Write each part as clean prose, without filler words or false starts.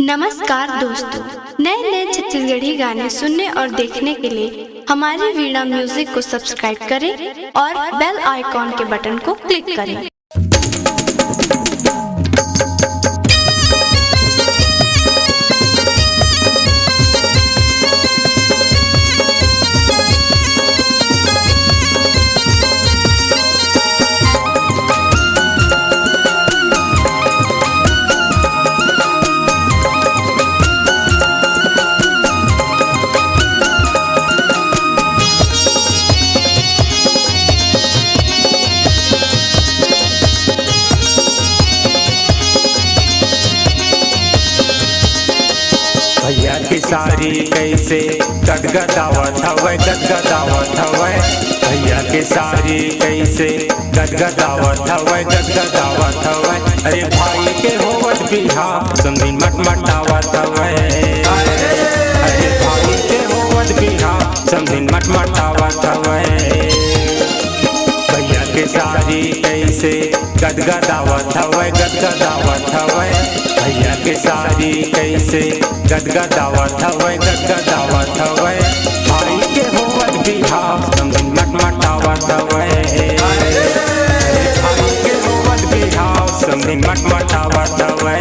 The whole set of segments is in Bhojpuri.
नमस्कार दोस्तों, नए नए छत्तीसगढ़ी गाने सुनने और देखने के लिए हमारी वीणा म्यूजिक को सब्सक्राइब करें और बेल आइकॉन के बटन को क्लिक करें। भैया की सारी कैसे गदगदावत हवै गदगदावत हवै। भैया की सारी कैसे गदगदावत हवै गदगदावत हवै। अरे भाई के होवत बिहाव समझी मटमटावत हवै। अरे भाई के होवत बिहाव समझी मटमटावत हवै। भैया के सारी कैसे गदगदावत हवै गदगदावत हवै। भैया के सारी कैसे गदगदावत हवै गदगदावत हवै। भाई के होवत बिहाव समझी मटमटावत हवै। भाई के होवत बिहाव समझी मटमटावत हवै।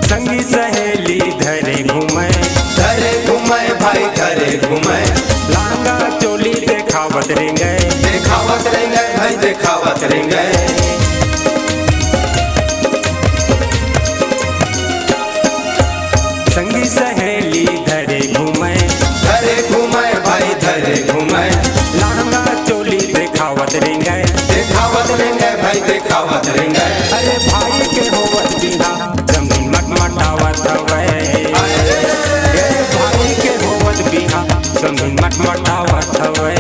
संगी सहेली धरे घूमे भाई धरे घूमे। लहंगा चोली देखावत रेंगे भाई देखावत रेंगे। संगी सहेली धरे घूमे भाई धरे घूमे। लहंगा चोली देखावत रेंगे भाई देखावत रेंगे। अरे भाई के होवत बिहा जमीन मटमटावत हवै। अरे भाई के होवत बिहा जमीन मटमटावत हवै।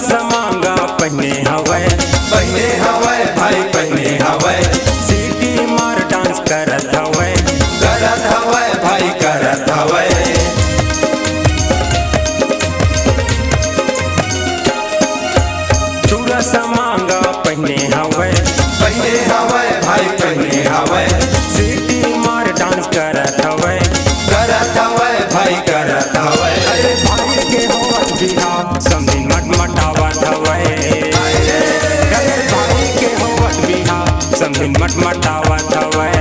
समांगा पहने हवै भाई पहने हवै। सीटी मार डांस करत हवै भाई करत हवै। दूरा समांगा पहने हवै भाई पहने हवै। सीटी मार डांस करत हवै भाई करत हवै। अरे भाई के होवत बिहाव समझी मटमटावत हवै। अरे भाई के होवत बिहाव समझी मटमटावत हवै।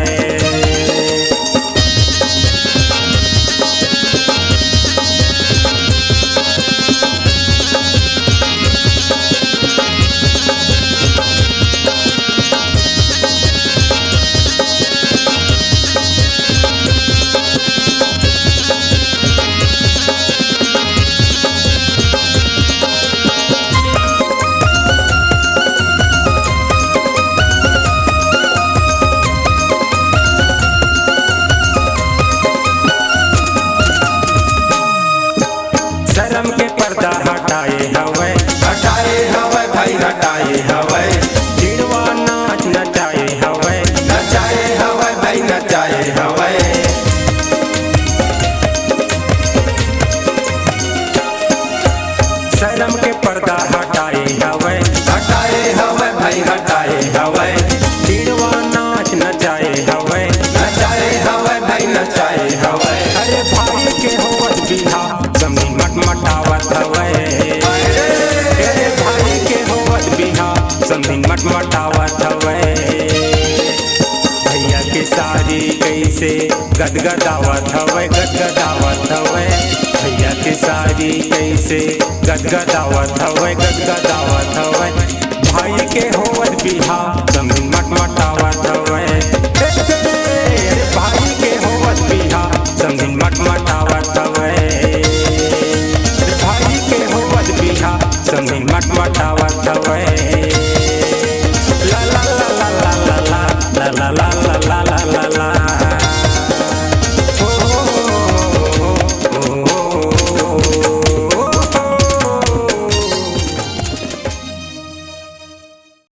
शर्म के पर्दा हटाए हवै भाई हटाए हवै। चिड़वा नाच नचाए हवै भाई नचाए हवै। शर्म के पर्दा हटाए हवै भाई हटाए हवै। चिड़वा नाच नचाए हवै भाई नचाए हवै। अरे भाई के होवत बिहा जमीन मटमट मटमटावत हवे। अरे भाई के होवत बिहा समधिन मटमटावत हवे। भैया के सारी कैसे गदगदावत हवे गदगदावत हवे। भैया के सारी कैसे गदगदावत हवे गदगदावत हवे। भाई के होवत बिहा समधिन मटमटावत हवे। भाई के होवत बिहा समधिन मटमटावत हवे। भाई के होवत बिहा समधिन मटमटावत हवे। ला ला ला ला ला ला ला ला ला ला ला ला।